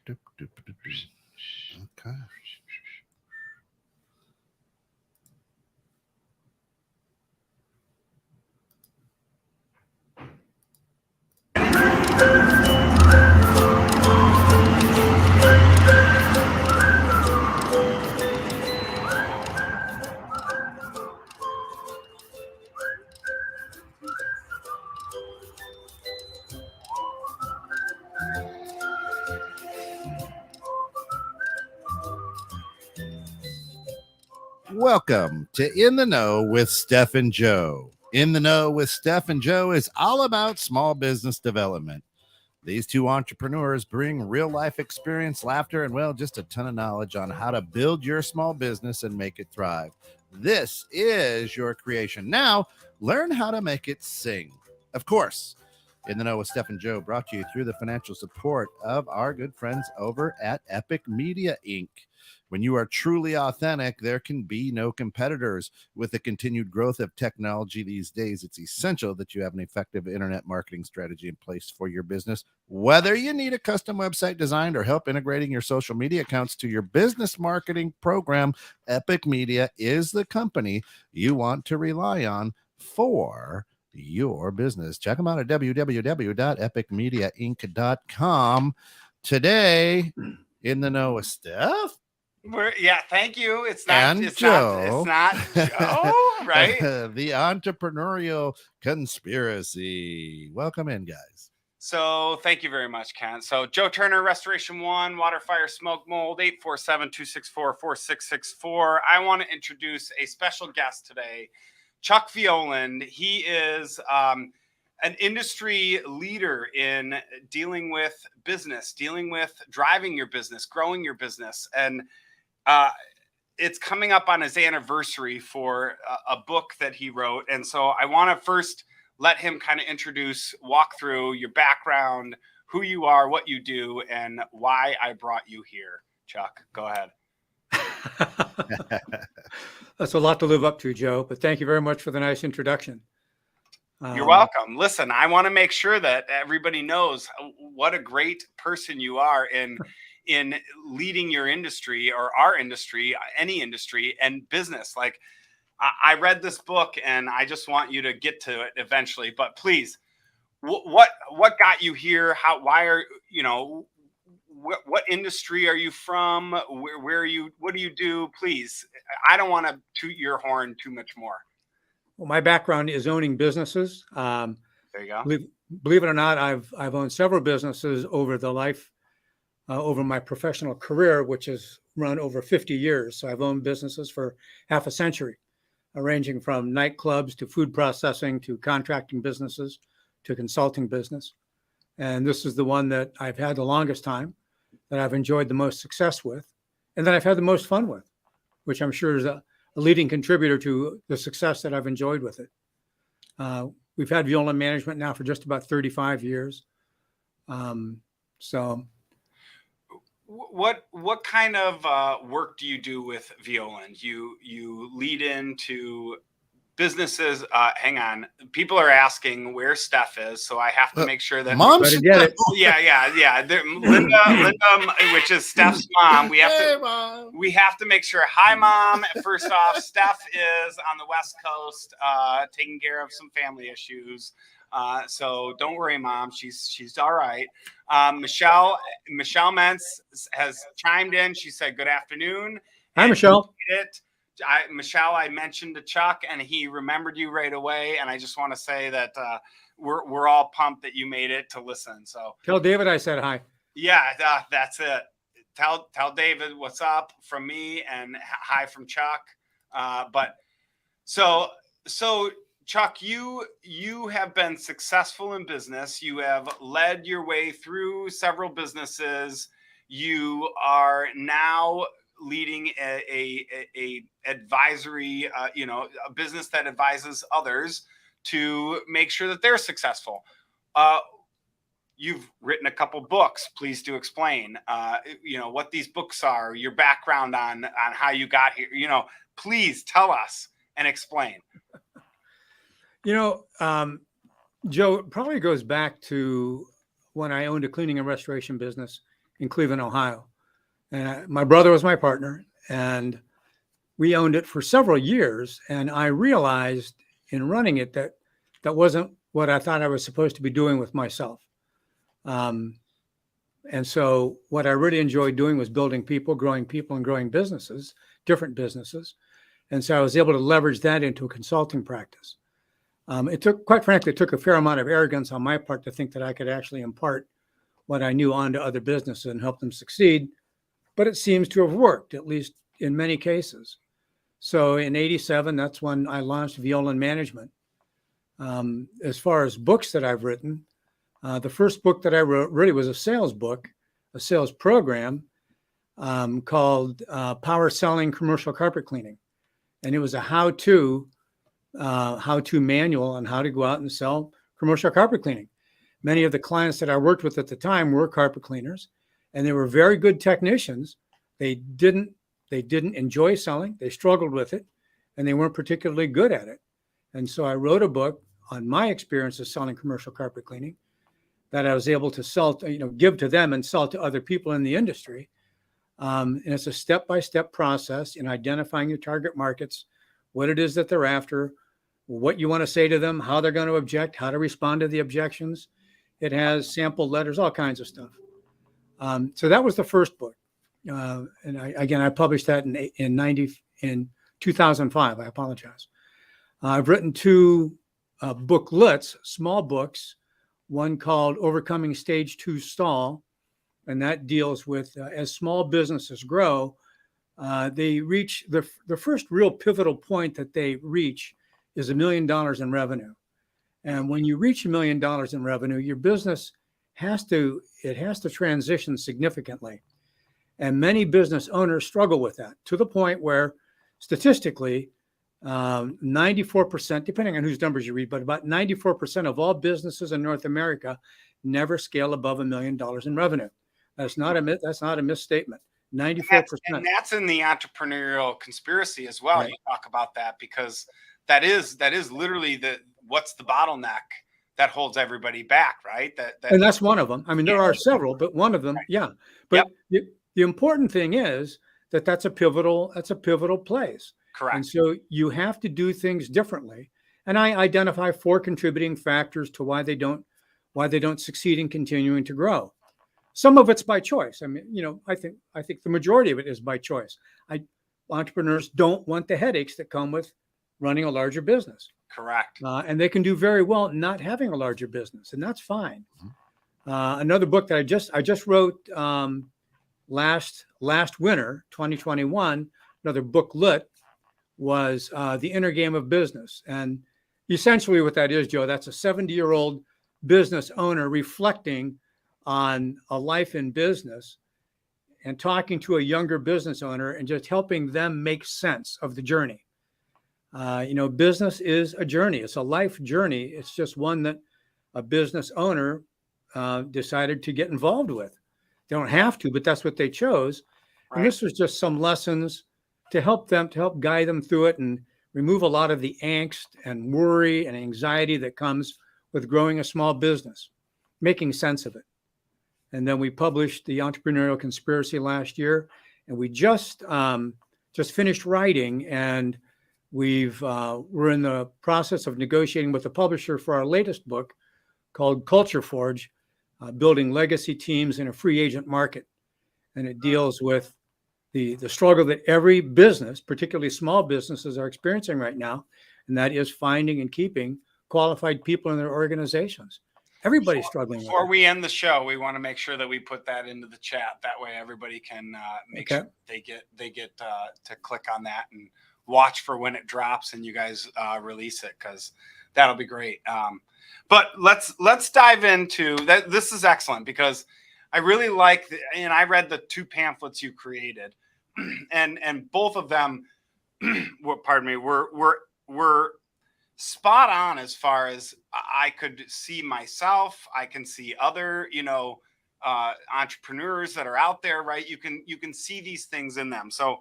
Okay. Welcome to In the Know with Steph and Joe. In the Know with Steph and Joe is all about small business development. These two entrepreneurs bring real life experience, laughter, and, well, just a ton of knowledge on how to build your small business and make it thrive. This is your creation. Now, learn how to make it sing. Of course, In the Know with Steph and Joe brought to you through the financial support of our good friends over at Epic Media Inc. When you are truly authentic, there can be no competitors. With the continued growth of technology these days, it's essential that you have an effective internet marketing strategy in place for your business. Whether you need a custom website designed or help integrating your social media accounts to your business marketing program, Epic Media is the company you want to rely on for your business. Check them out at www.epicmediainc.com. Today, In the Know with Steph. Thank you. It's not And it's Joe. not Joe, right? The Entrepreneurial Conspiracy. Welcome in, guys. So thank you very much, Ken. So Joe Turner, Restoration One, Water, Fire, Smoke, Mold, 847-264-4664. I want to introduce a special guest today, Chuck Violand. He is an industry leader in dealing with business, dealing with driving your business, growing your business. And it's coming up on his anniversary for a book that he wrote. And so I want to first let him kind of walk through your background, who you are, what you do, and why I brought you here. Chuck, go ahead. That's a lot to live up to, Joe, but thank you very much for the nice introduction. You're welcome. Listen, I want to make sure that everybody knows what a great person you are in leading your industry, or our industry, any industry, and business. Like, I read this book and I just want you to get to it eventually, but please, what got you here? What industry are you from? Where are you? What do you do? Please, I don't want to toot your horn too much more. Well, my background is owning businesses. There you go. Believe it or not, I've owned several businesses over my professional career, which has run over 50 years. So I've owned businesses for half a century, ranging from nightclubs to food processing to contracting businesses to consulting business. And this is the one that I've had the longest time, that I've enjoyed the most success with, and that I've had the most fun with, which I'm sure is a leading contributor to the success that I've enjoyed with it. We've had Violand Management now for just about 35 years. What kind of work do you do with Violand? You lead into businesses. Hang on, people are asking where Steph is, so I have to make sure that Mom should get it. Yeah. Linda, which is Steph's mom. We have to make sure. Hi, Mom. First off, Steph is on the West Coast, taking care of some family issues. So don't worry, Mom. She's all right. Michelle Mentz has chimed in. She said, "Good afternoon." Hi, Michelle. Michelle, I mentioned to Chuck, and he remembered you right away. And I just want to say that we're all pumped that you made it to listen. So tell David I said hi. Yeah, that's it. Tell David what's up from me, and hi from Chuck. So Chuck, you have been successful in business. You have led your way through several businesses. You are now leading a advisory, a business that advises others to make sure that they're successful. You've written a couple books. Please do explain, what these books are, your background on how you got here. Please tell us and explain. Joe, it probably goes back to when I owned a cleaning and restoration business in Cleveland, Ohio. And my brother was my partner, and we owned it for several years. And I realized in running it that that wasn't what I thought I was supposed to be doing with myself. And so what I really enjoyed doing was building people and growing businesses, different businesses. And so I was able to leverage that into a consulting practice. Quite frankly, it took a fair amount of arrogance on my part to think that I could actually impart what I knew onto other businesses and help them succeed. But it seems to have worked, at least in many cases. So in '87, that's when I launched Viola Management. As far as books that I've written, the first book that I wrote really was a sales book, a sales program called Power Selling Commercial Carpet Cleaning. And it was a how-to manual on how to go out and sell commercial carpet cleaning. Many of the clients that I worked with at the time were carpet cleaners, and they were very good technicians. They didn't enjoy selling. They struggled with it, and they weren't particularly good at it. And so I wrote a book on my experience of selling commercial carpet cleaning that I was able to sell, give to them and sell to other people in the industry. And it's a step-by-step process in identifying your target markets, what it is that they're after, what you want to say to them, how they're going to object, how to respond to the objections. It has sample letters, all kinds of stuff. So that was the first book. And I published that in 2005. I apologize. I've written two booklets, small books, one called Overcoming Stage 2 Stall, and that deals with as small businesses grow, they reach the first real pivotal point that they reach is $1 million in revenue. And when you reach $1 million in revenue, your business has to transition significantly. And many business owners struggle with that to the point where statistically, 94%, depending on whose numbers you read, but about 94% of all businesses in North America never scale above $1 million in revenue. That's not a misstatement. 94%. And that's in the Entrepreneurial Conspiracy as well. Right. You talk about that because that is literally what's the bottleneck that holds everybody back, right? And that's one of them. I mean, there are several, but one of them, right. Yeah. But the important thing is that's a pivotal place. Correct. And so you have to do things differently. And I identify 4 contributing factors to why they don't succeed in continuing to grow. Some of it's by choice. I mean, I think the majority of it is by choice. Entrepreneurs don't want the headaches that come with running a larger business. Correct. And they can do very well not having a larger business, and that's fine. Another book that I just wrote last winter, 2021, another booklet was The Inner Game of Business. And essentially what that is, Joe, that's a 70-year-old business owner reflecting on a life in business and talking to a younger business owner and just helping them make sense of the journey. Business is a journey. It's a life journey. It's just one that a business owner decided to get involved with. They don't have to, but that's what they chose. Right. And this was just some lessons to help guide them through it and remove a lot of the angst and worry and anxiety that comes with growing a small business, making sense of it. And then we published the Entrepreneurial Conspiracy last year, and we just finished writing, and we're in the process of negotiating with the publisher for our latest book called Culture Forge, Building Legacy Teams in a Free Agent Market. And it deals with the struggle that every business, particularly small businesses, are experiencing right now, and that is finding and keeping qualified people in their organizations. Everybody's struggling. Before we end the show, we want to make sure that we put that into the chat. That way, everybody can make sure they get to click on that and watch for when it drops and you guys release it, because that'll be great. But let's dive into that. This is excellent because I really like, and I read the 2 pamphlets you created, and both of them, were spot on as far as I could see myself. I can see other, entrepreneurs that are out there, right? You can see these things in them. So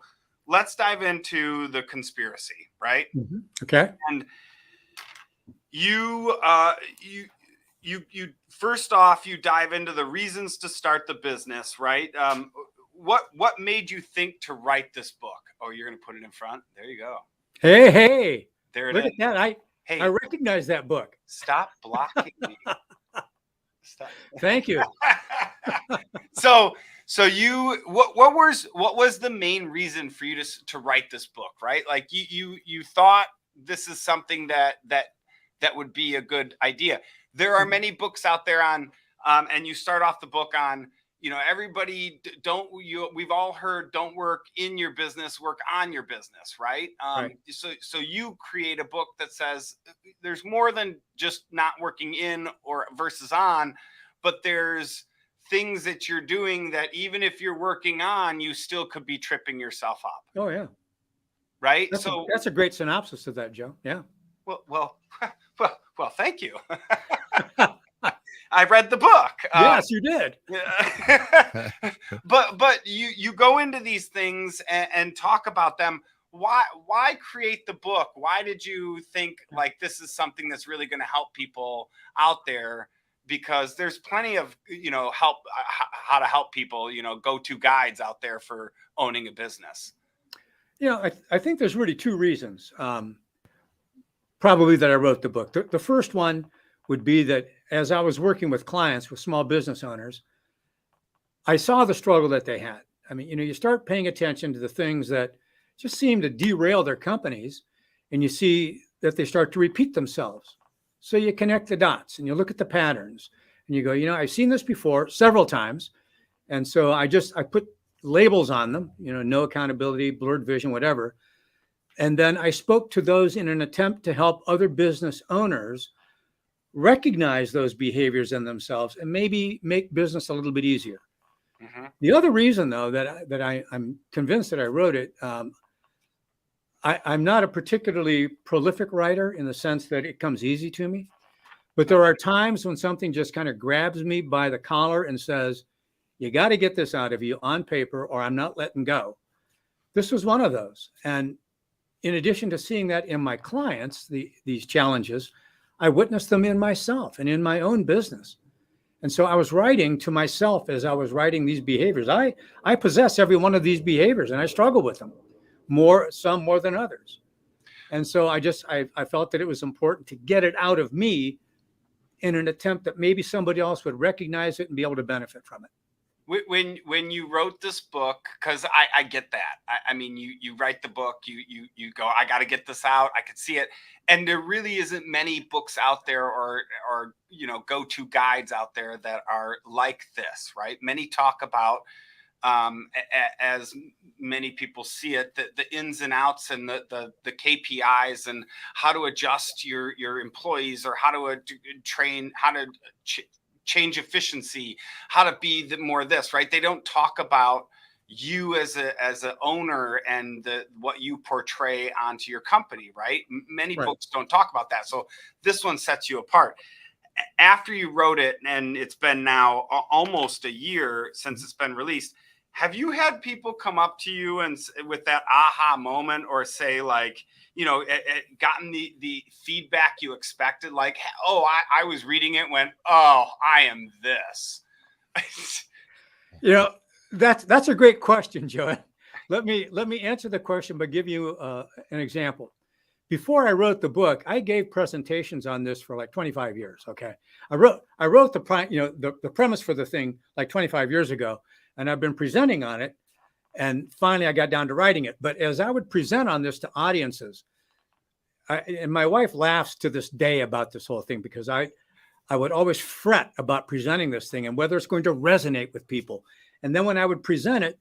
let's dive into the conspiracy, right? Mm-hmm. Okay. And you you first off, you dive into the reasons to start the business, right? What made you think to write this book? Oh, you're going to put it in front. There you go. Hey, there it look is. at that. Hey, I recognize that book. stop blocking me. Stop. Thank you. So you what was the main reason for you to write this book, right? Like you thought this is something that would be a good idea. There are many books out there on and you start off the book on, everybody we've all heard, don't work in your business, work on your business, right? Right. So you create a book that says there's more than just not working in or versus on, but there's things that you're doing that even if you're working on, you still could be tripping yourself up. Oh yeah. Right. That's a great synopsis of that, Joe. Yeah. Well, thank you. I read the book. Yes, you did. but you go into these things and talk about them. Why create the book? Why did you think like this is something that's really going to help people out there? Because there's plenty of help how to help people, go-to guides out there for owning a business. I think there's really two reasons probably that I wrote the book. The first one would be that as I was working with clients, with small business owners, I saw the struggle that they had. I mean, you start paying attention to the things that just seem to derail their companies, and you see that they start to repeat themselves. So you connect the dots and you look at the patterns and you go, I've seen this before several times. And so I put labels on them, no accountability, blurred vision, whatever. And then I spoke to those in an attempt to help other business owners recognize those behaviors in themselves and maybe make business a little bit easier. Mm-hmm. The other reason, though, that I'm convinced that I wrote it, I'm not a particularly prolific writer in the sense that it comes easy to me, but there are times when something just kind of grabs me by the collar and says, you got to get this out of you on paper or I'm not letting go. This was one of those. And in addition to seeing that in my clients, these challenges, I witnessed them in myself and in my own business. And so I was writing to myself as I was writing these behaviors. I possess every one of these behaviors and I struggle with them. Some more than others. And so I felt that it was important to get it out of me in an attempt that maybe somebody else would recognize it and be able to benefit from it. When you wrote this book, because I get that. I mean, you write the book, you go, I got to get this out. I could see it. And there really isn't many books out there or go-to guides out there that are like this, right? Many talk about, as many people see it, the ins and outs and the KPIs and how to adjust your employees or how to train, how to change efficiency, how to be more this, right? They don't talk about you as a owner and what you portray onto your company, right? Many books don't talk about that. So this one sets you apart. After you wrote it, and it's been now almost a year since it's been released, have you had people come up to you and with that aha moment or say like, gotten the feedback you expected? Like, oh, I was reading it, went, oh, I am this. That's a great question, Joe. Let me answer the question by giving you an example. Before I wrote the book, I gave presentations on this for like 25 years. Okay, I wrote the premise for the thing like 25 years ago. And I've been presenting on it. And finally, I got down to writing it. But as I would present on this to audiences, and my wife laughs to this day about this whole thing, because I would always fret about presenting this thing and whether it's going to resonate with people. And then when I would present it,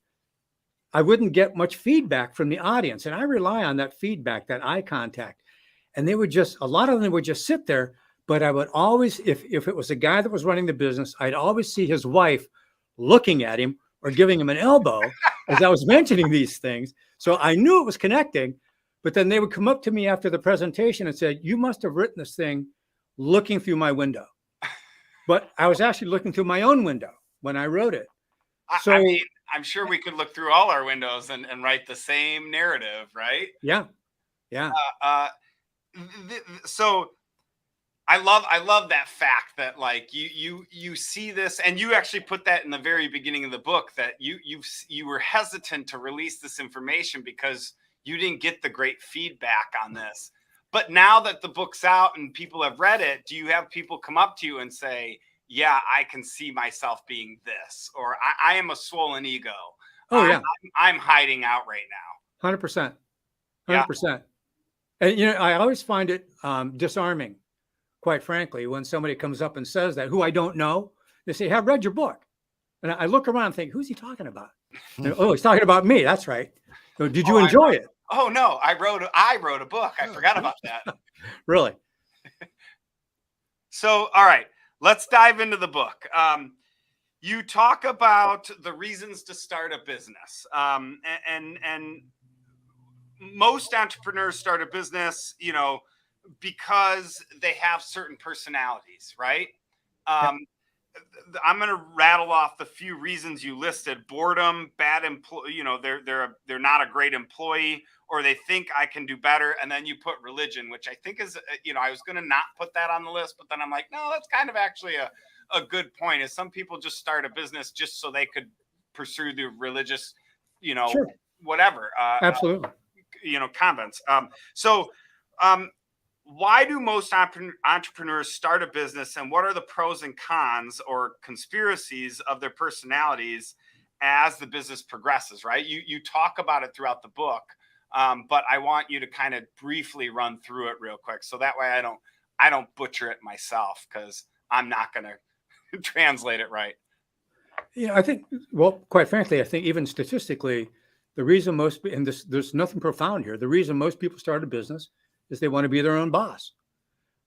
I wouldn't get much feedback from the audience. And I rely on that feedback, that eye contact. And a lot of them would just sit there. But I would always, if it was a guy that was running the business, I'd always see his wife looking at him or giving him an elbow as I was mentioning these things. So I knew it was connecting, but then they would come up to me after the presentation and say, you must have written this thing looking through my window. But I was actually looking through my own window when I wrote it. So, I mean, I'm sure we could look through all our windows and write the same narrative, right? Yeah. Yeah. So I love that fact that like you see this, and you actually put that in the very beginning of the book, that you were hesitant to release this information because you didn't get the great feedback on this. But now that the book's out and people have read it, do you have people come up to you and say, yeah, I can see myself being this, or I am a swollen ego. Oh yeah, I'm hiding out right now. 100%, 100%. And you know, I always find it disarming, quite frankly, when somebody comes up and says that, who I don't know. They say, "Have read your book," and I look around and think, "Who's he talking about?" And, oh, he's talking about me. That's right. So, did you enjoy it? Oh no, I wrote a book. I forgot about that. Really? So, all right, let's dive into the book. You talk about the reasons to start a business, and most entrepreneurs start a business, you know, because they have certain personalities, right? Yep. I'm going to rattle off the few reasons you listed: boredom, bad employee, you know, they're not a great employee, or they think I can do better. And then you put religion, which I think is, you know, I was going to not put that on the list, but then I'm like, no, that's kind of actually a good point. Is some people just start a business just so they could pursue the religious, you know, Sure. whatever. Absolutely. You know, convents. Why do most entrepreneurs start a business, and what are the pros and cons or conspiracies of their personalities as the business progresses? Right. You talk about it throughout the book, but I want you to kind of briefly run through it real quick, so that way I don't butcher it myself, because I'm not going to translate it right. Yeah, I think, well, quite frankly, I think even statistically, the reason most, and there's nothing profound here, the reason most people start a business is they want to be their own boss.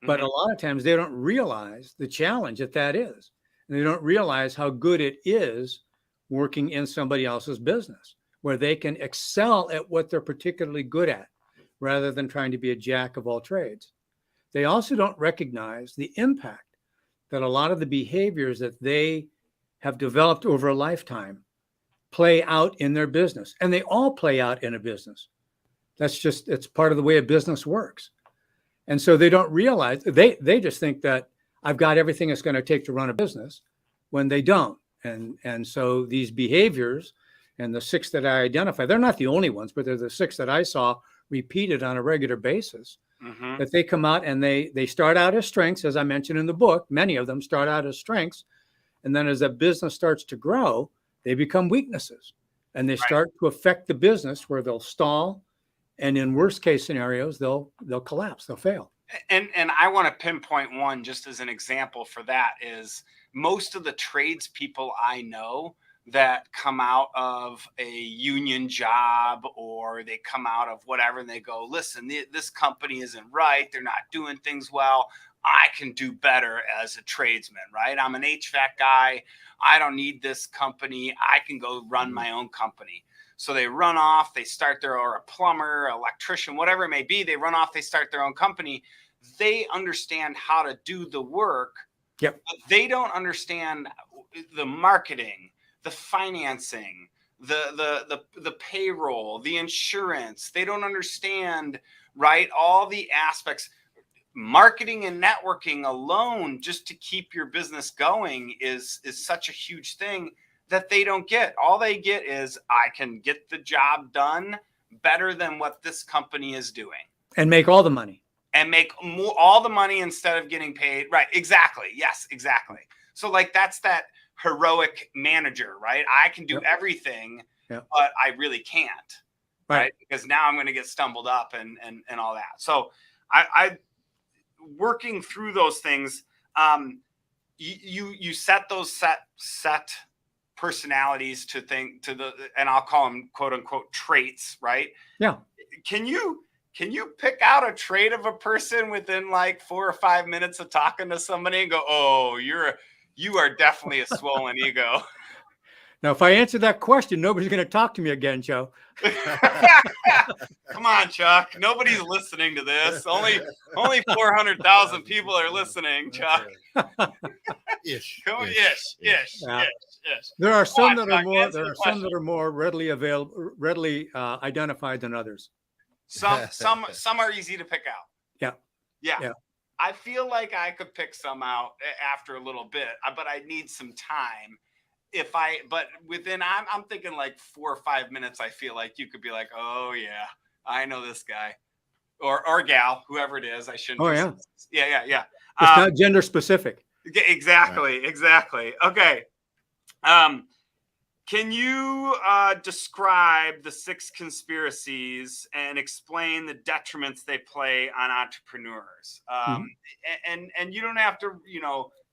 But a lot of times they don't realize the challenge that is. And they don't realize how good it is working in somebody else's business, where they can excel at what they're particularly good at, rather than trying to be a jack of all trades. They also don't recognize the impact that a lot of the behaviors that they have developed over a lifetime play out in their business. And they all play out in a business. It's part of the way a business works. And so they don't realize, they just think that I've got everything it's going to take to run a business, when they don't. And so these behaviors, and the 6 that I identify, they're not the only ones, but they're the 6 that I saw repeated on a regular basis, that they come out and they start out as strengths, as I mentioned in the book. Many of them start out as strengths. And then as a business starts to grow, they become weaknesses, and they start to affect the business, where they'll stall. And in worst case scenarios, they'll collapse, they'll fail. And I want to pinpoint one just as an example for that. Is most of the tradespeople I know that come out of a union job, or they come out of whatever, and they go, listen, this company isn't right. They're not doing things well. I can do better as a tradesman, right? I'm an HVAC guy. I don't need this company. I can go run my own company. So they run off, they start or a plumber, electrician, whatever it may be, they run off, they start their own company. They understand how to do the work. Yep. But they don't understand the marketing, the financing, the payroll, the insurance. They don't understand, right, all the aspects. Marketing and networking alone, just to keep your business going, is such a huge thing that they don't get. All they get is, I can get the job done better than what this company is doing, and make all the money, and make all the money instead of getting paid. Right. Exactly. Yes, exactly. So like, that's that heroic manager, right? I can do everything, but I really can't. Right. Because now I'm going to get stumbled up and all that. So I working through those things, you set those set personalities to think to the, and I'll call them quote unquote traits, right? Yeah. Can you pick out a trait of a person within like 4 or 5 minutes of talking to somebody and go, oh, you are definitely a swollen ego? Now, if I answer that question, nobody's going to talk to me again, Joe. Come on, Chuck. Nobody's listening to this. Only 400,000 people are listening, Chuck. Ish. There are some that are more. There are some that are more readily available, readily identified than others. Some are easy to pick out. Yeah. I feel like I could pick some out after a little bit, but I need some time. But within, I'm thinking like 4 or 5 minutes, I feel like you could be like, oh yeah, I know this guy or gal, whoever it is. I shouldn't. Oh yeah. Yeah. It's not gender specific. Exactly. Okay. Can you describe the 6 conspiracies and explain the detriments they play on entrepreneurs? And you don't have to,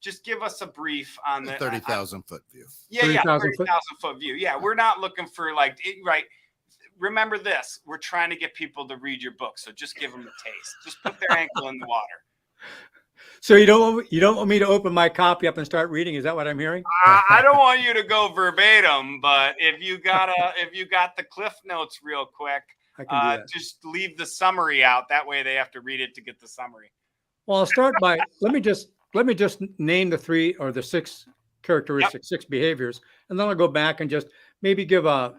just give us a brief on the 30,000 foot view. Yeah, 30,000 foot view. Yeah, we're not looking for right. Remember this: we're trying to get people to read your book, so just give them a taste. Just put their ankle in the water. So you don't want me to open my copy up and start reading? Is that what I'm hearing? I don't want you to go verbatim, but if you got the Cliff Notes real quick, I can do that. Just leave the summary out. That way they have to read it to get the summary. Well, I'll start by let me just name the 3 or the 6 characteristics, 6 behaviors, and then I'll go back and just maybe give a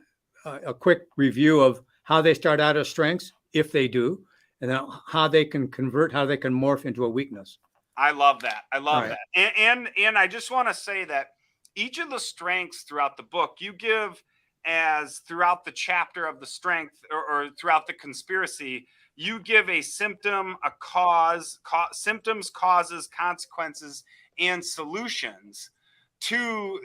quick review of how they start out as strengths, if they do, and then how they can convert, how they can morph into a weakness. I love that. That. And I just want to say that each of the strengths throughout the book you give as throughout the chapter of the strength or throughout the conspiracy, you give a symptom, a cause, symptoms, causes, consequences, and solutions to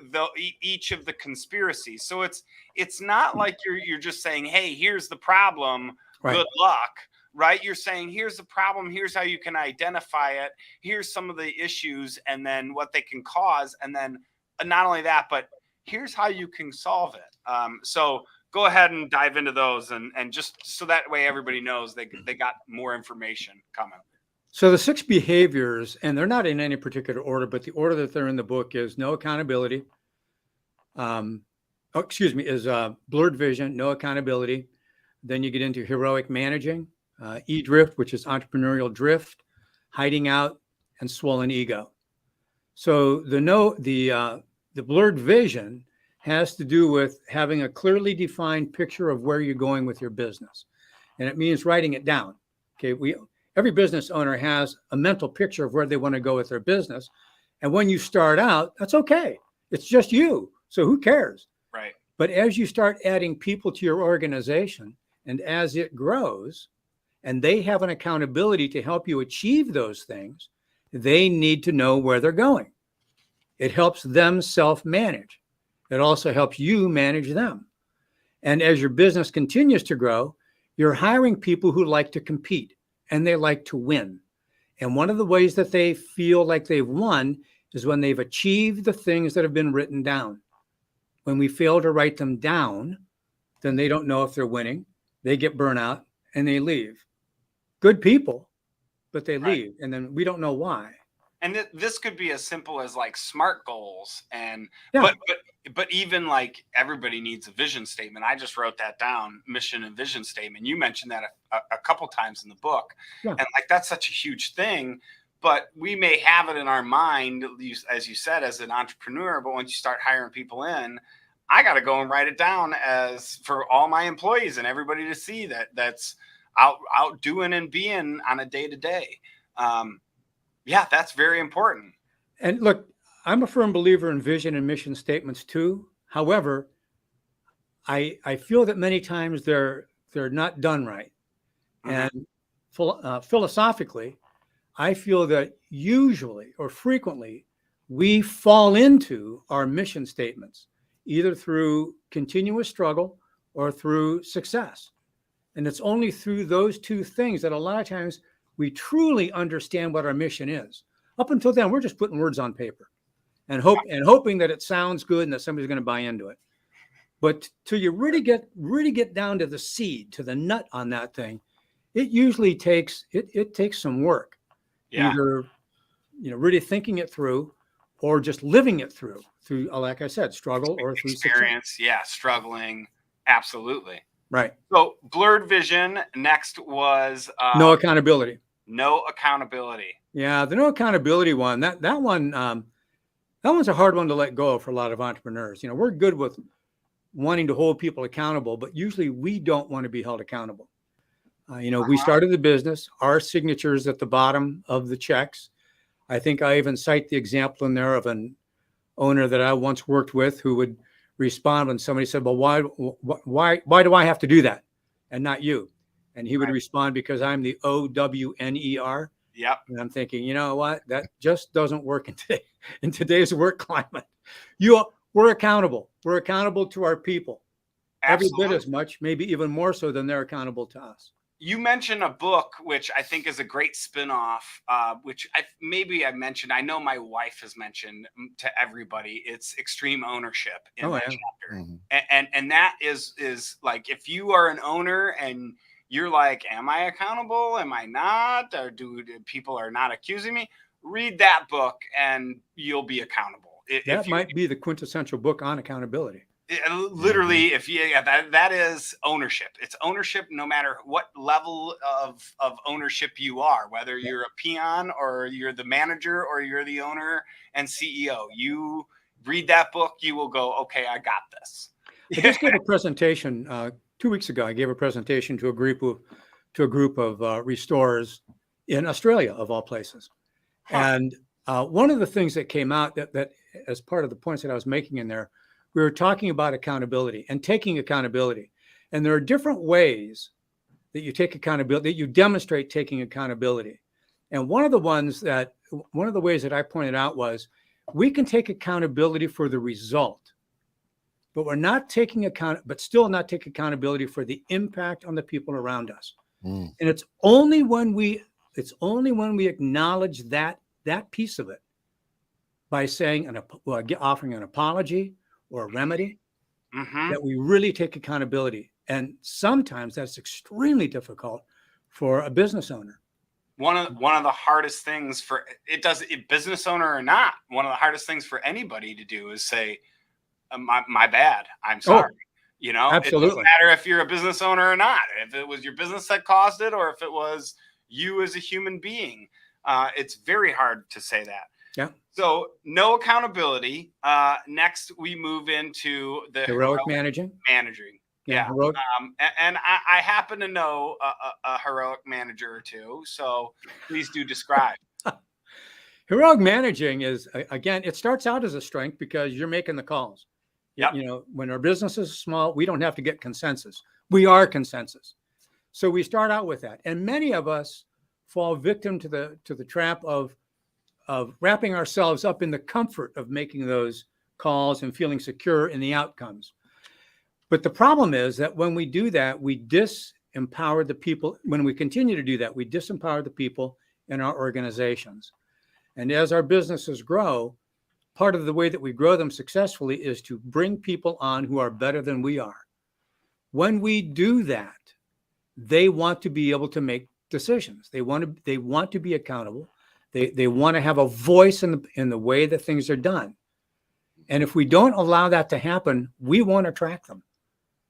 each of the conspiracies. So it's not like you're just saying, hey, here's the problem, right, good luck. Right? You're saying, here's the problem. Here's how you can identify it. Here's some of the issues and then what they can cause. And then not only that, but here's how you can solve it. So go ahead and dive into those and just so that way everybody knows they got more information coming. So the 6 behaviors, and they're not in any particular order, but the order that they're in the book is no accountability. Is blurred vision, no accountability. Then you get into heroic managing. E-drift, which is entrepreneurial drift, hiding out, and swollen ego. So the blurred vision has to do with having a clearly defined picture of where you're going with your business, and it means writing it down. Okay, every business owner has a mental picture of where they want to go with their business, and when you start out, that's okay. It's just you, so who cares? Right. But as you start adding people to your organization, and as it grows, and they have an accountability to help you achieve those things, they need to know where they're going. It helps them self-manage. It also helps you manage them. And as your business continues to grow, you're hiring people who like to compete and they like to win. And one of the ways that they feel like they've won is when they've achieved the things that have been written down. When we fail to write them down, then they don't know if they're winning. They get burnout and they leave. Good people, but they leave, and then we don't know why. And this could be as simple as like SMART goals, and but even like everybody needs a vision statement. I just wrote that down, mission and vision statement. You mentioned that a couple times in the book, and like that's such a huge thing. But we may have it in our mind, as you said, as an entrepreneur. But once you start hiring people in, I got to go and write it down as for all my employees and everybody to see that's out doing and being on a day-to-day. That's very important. And look, I'm a firm believer in vision and mission statements too. However, I feel that many times they're not done right. Mm-hmm. And philosophically, I feel that usually or frequently we fall into our mission statements, either through continuous struggle or through success. And it's only through those 2 things that a lot of times we truly understand what our mission is. Up until then, we're just putting words on paper and hoping that it sounds good and that somebody's going to buy into it. But till you really get down to the seed, to the nut on that thing, it usually takes some work. Yeah. Either really thinking it through or just living it through, like I said, struggle or through experience. Success. Yeah, struggling. Absolutely. Right. So blurred vision. Next was no accountability. No accountability. Yeah, the no accountability one. That one's a hard one to let go of for a lot of entrepreneurs. We're good with wanting to hold people accountable, but usually we don't want to be held accountable. We started the business, our signatures at the bottom of the checks. I think I even cite the example in there of an owner that I once worked with who would respond when somebody said, well, why do I have to do that and not you? And he would respond, because I'm the OWNER. Yep. And I'm thinking, you know what? That just doesn't work in today's work climate. We're accountable. We're accountable to our people. Absolutely. Every bit as much, maybe even more so than they're accountable to us. You mentioned a book, which I think is a great spinoff, which I mentioned. I know my wife has mentioned to everybody. It's Extreme Ownership in that chapter. Mm-hmm. And that is like, if you are an owner and you're like, am I accountable? Am I not? Or do people are not accusing me? Read that book and you'll be accountable. That might be the quintessential book on accountability. Literally, that is ownership. It's ownership no matter what level of ownership you are, whether you're a peon or you're the manager or you're the owner and CEO. You read that book, you will go, okay, I got this. I just gave a presentation 2 weeks ago. I gave a presentation to a group of restorers in Australia, of all places. And one of the things that came out that as part of the points that I was making in there, we were talking about accountability and taking accountability. And there are different ways that you take accountability, that you demonstrate taking accountability. And one of the ways that I pointed out was, we can take accountability for the result, but still not take accountability for the impact on the people around us. And it's only when we acknowledge that piece of it by saying offering an apology or a remedy, that we really take accountability. And sometimes that's extremely difficult for a business owner. One of the hardest things for business owner or not, one of the hardest things for anybody to do is say, my bad, I'm sorry. Absolutely. It doesn't matter if you're a business owner or not. If it was your business that caused it, or if it was you as a human being, it's very hard to say that. Yeah. So no accountability. Next, we move into the heroic managing. Yeah. Heroic. And I happen to know a heroic manager or two. So please do describe. Heroic managing is, again, it starts out as a strength because you're making the calls. Yep. When our business is small, we don't have to get consensus. We are consensus. So we start out with that. And many of us fall victim to the trap of wrapping ourselves up in the comfort of making those calls and feeling secure in the outcomes. But the problem is that when we do that, we disempower the people. When we continue to do that, we disempower the people in our organizations. And as our businesses grow, part of the way that we grow them successfully is to bring people on who are better than we are. When we do that, they want to be able to make decisions. They want to be accountable. They want to have a voice in the way that things are done. And if we don't allow that to happen, we won't attract them.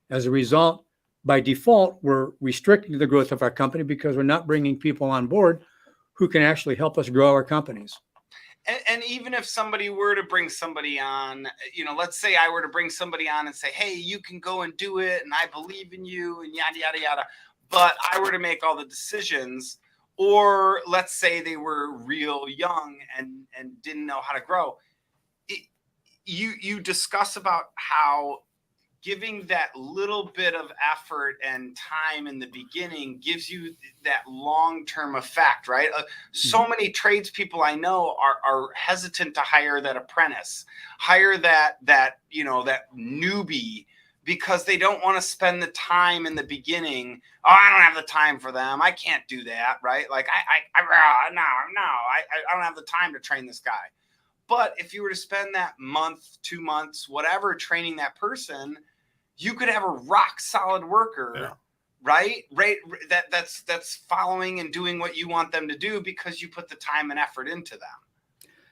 As a result, by default, we're restricting the growth of our company because we're not bringing people on board who can actually help us grow our companies. And even if somebody were to bring somebody on, let's say I were to bring somebody on and say, hey, you can go and do it, and I believe in you, and yada, yada, yada. But I were to make all the decisions, or let's say they were real young and didn't know how to grow. You discuss about how giving that little bit of effort and time in the beginning gives you that long-term effect, right? So many tradespeople I know are hesitant to hire that apprentice, hire that newbie, because they don't want to spend the time in the beginning. Oh, I don't have the time for them. I can't do that, right? Like I don't have the time to train this guy. But if you were to spend that month, 2 months, whatever, training that person, you could have a rock solid worker, right? That's following and doing what you want them to do because you put the time and effort into them.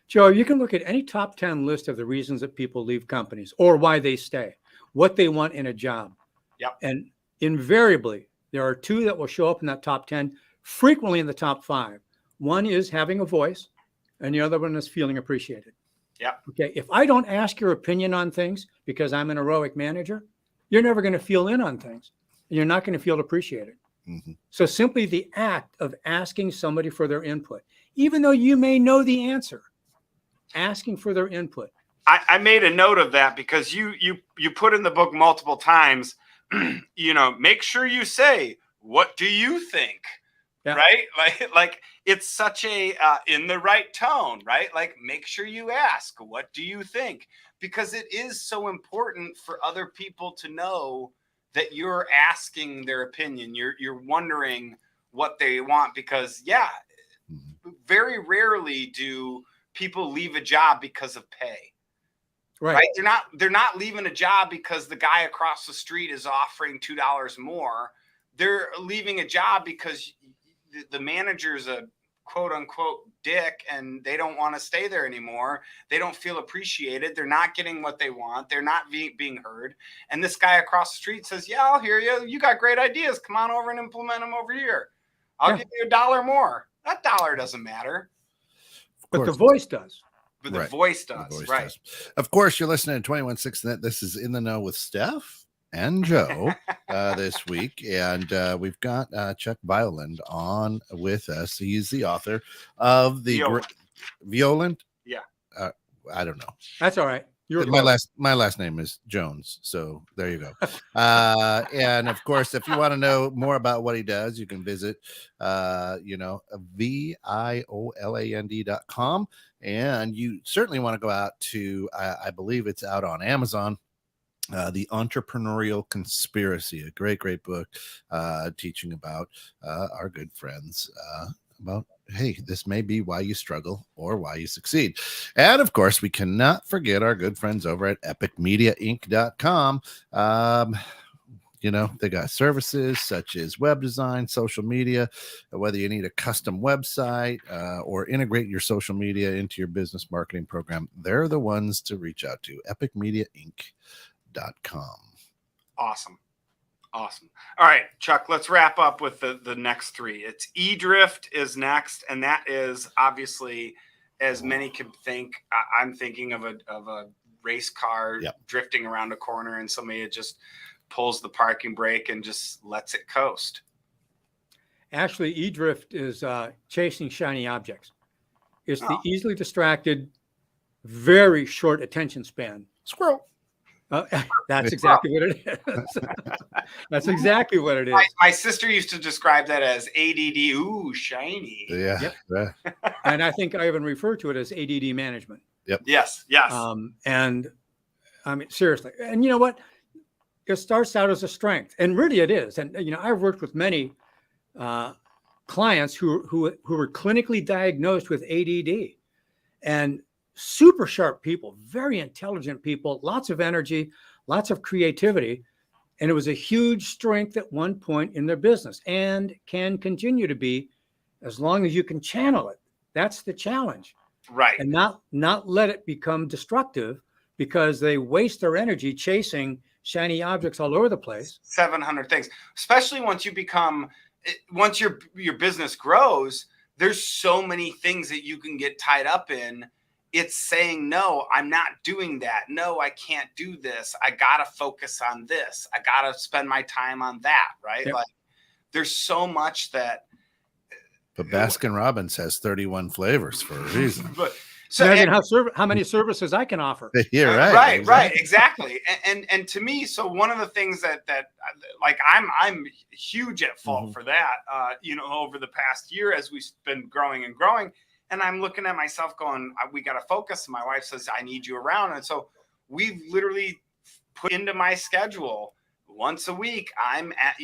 Joe, you can look at any top 10 list of the reasons that people leave companies or why they stay, what they want in a job. Yep. And invariably, there are two that will show up in that top 10, frequently in the top 5. One is having a voice, and the other one is feeling appreciated. Yeah. Okay. If I don't ask your opinion on things because I'm an heroic manager, you're never going to feel in on things. And you're not going to feel appreciated. Mhm. So simply the act of asking somebody for their input, even though you may know the answer, asking for their input. I made a note of that because you put in the book multiple times, make sure you say, what do you think? Yeah. Right? Like it's such a in the right tone, right? Like make sure you ask, what do you think? Because it is so important for other people to know that you're asking their opinion. You're wondering what they want, because very rarely do people leave a job because of pay. Right. They're not leaving a job because the guy across the street is offering $2 more. They're leaving a job because the manager's a quote unquote dick and they don't want to stay there anymore. They don't feel appreciated. They're not getting what they want. They're not being heard. And this guy across the street says, yeah, I'll hear you. You got great ideas. Come on over and implement them over here. I'll give you $1 more. That dollar doesn't matter. But the voice does. But the voice does. The voice does. Of course, you're listening to 21.6 This is In the Know with Steph and Joe this week. And we've got Chuck Violand on with us. He's the author of the Violand. Yeah. I don't know. That's all right. My last name is Jones, so there you go. And of course, if you want to know more about what he does, you can visit violand.com, and you certainly want to go out to I believe it's out on Amazon. The Entrepreneurial Conspiracy, a great book teaching about our good friends about, hey, this may be why you struggle or why you succeed. And of course, we cannot forget our good friends over at epicmediainc.com. They got services such as web design, social media, whether you need a custom website or integrate your social media into your business marketing program. They're the ones to reach out to, epicmediainc.com. Awesome. All right, Chuck, let's wrap up with the next three. It's eDrift is next, and that is obviously, as many can think, I'm thinking of a race car drifting around a corner, and somebody just pulls the parking brake and just lets it coast. Actually, eDrift is chasing shiny objects. It's the easily distracted, very short attention span. Squirrel. That's exactly what it is. That's exactly what it is. My sister used to describe that as ADD. Ooh, shiny. Yeah. Yep. And I think I even refer to it as ADD management. Yep. Yes. And I mean, seriously. And you know what? It starts out as a strength, and really it is. And I've worked with many clients who were clinically diagnosed with ADD, and super sharp people, very intelligent people, lots of energy, lots of creativity. And it was a huge strength at one point in their business, and can continue to be as long as you can channel it. That's the challenge. Right. And not let it become destructive, because they waste their energy chasing shiny objects all over the place. 700 things, especially once your business grows, there's so many things that you can get tied up in. It's saying, no, I'm not doing that. No, I can't do this. I got to focus on this. I got to spend my time on that. Right. Yep. Like there's so much that. But Baskin Robbins has 31 flavors for a reason. But so imagine how many services I can offer. Yeah, right. Right. Exactly. And to me, so one of the things that like I'm huge at fault for that, over the past year as we've been growing and growing. And I'm looking at myself going, we got to focus. And my wife says, I need you around. And so we've literally put into my schedule once a week, I'm at,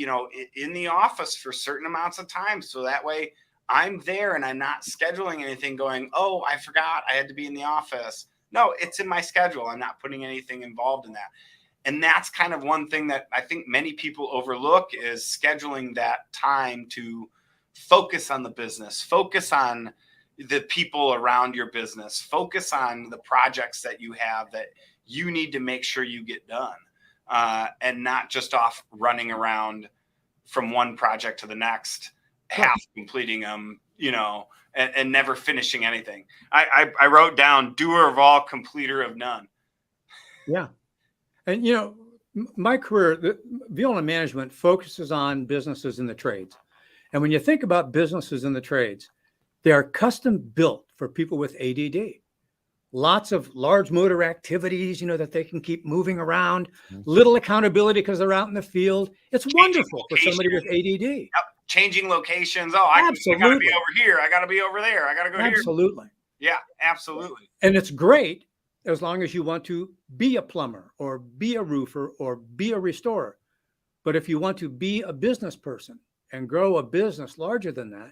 in the office for certain amounts of time. So that way I'm there and I'm not scheduling anything going, oh, I forgot I had to be in the office. No, it's in my schedule. I'm not putting anything involved in that. And that's kind of one thing that I think many people overlook, is scheduling that time to focus on the business, focus on the people around your business, focus on the projects that you have that you need to make sure you get done, and not just off running around from one project to the next, half completing them, and never finishing anything. I wrote down doer of all, completer of none. Yeah. And, My career, Viola Management focuses on businesses in the trades. And when you think about businesses in the trades, they are custom built for people with ADD. Lots of large motor activities, that they can keep moving around, little accountability because they're out in the field. It's wonderful for somebody with ADD. Yep. Changing locations. Oh, I got to be over here. I got to be over there. I got to go here. Absolutely. Yeah, absolutely. And it's great as long as you want to be a plumber or be a roofer or be a restorer. But if you want to be a business person and grow a business larger than that,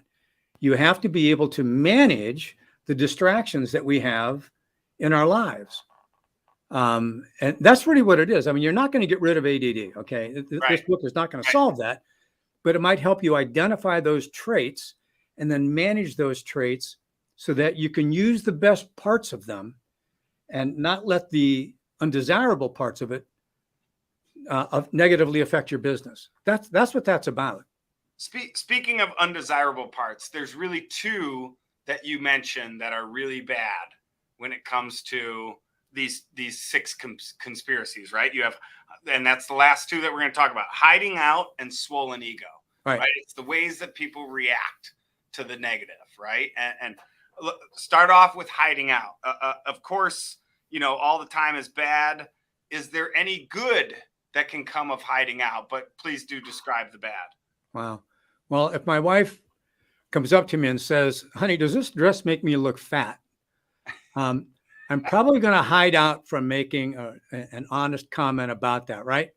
you have to be able to manage the distractions that we have in our lives. And that's really what it is. I mean, you're not going to get rid of ADD, okay? This book is not going to solve that, but it might help you identify those traits and then manage those traits so that you can use the best parts of them and not let the undesirable parts of it negatively affect your business. That's what that's about. Speaking of undesirable parts, there's really two that you mentioned that are really bad when it comes to these six conspiracies, right? You have, and that's the last two that we're going to talk about: hiding out and swollen ego. Right? It's the ways that people react to the negative, right? And start off with hiding out. Of course, all the time is bad. Is there any good that can come of hiding out? But please do describe the bad. Wow. Well, if my wife comes up to me and says, "Honey, does this dress make me look fat?" I'm probably going to hide out from making an honest comment about that, right?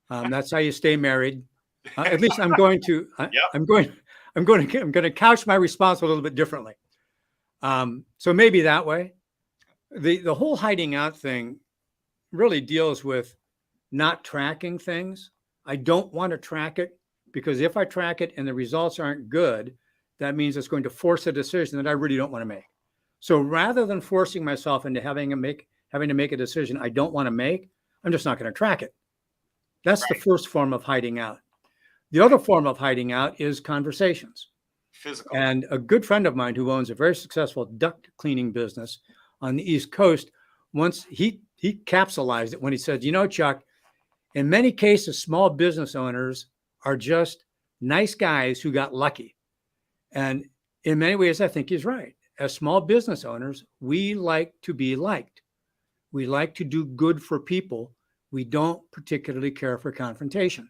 That's how you stay married. At least I'm going to. I'm going to couch my response a little bit differently. So maybe that way. The whole hiding out thing really deals with not tracking things. I don't want to track it because if I track it and the results aren't good, that means it's going to force a decision that I really don't want to make. So rather than forcing myself into having to make a decision I don't want to make, I'm just not going to track it. That's the first form of hiding out. The other form of hiding out is conversations. Physical. And a good friend of mine who owns a very successful duct cleaning business on the East Coast, once he capsulized it when he said, Chuck, in many cases, small business owners are just nice guys who got lucky. And in many ways, I think he's right. As small business owners, we like to be liked. We like to do good for people. We don't particularly care for confrontation.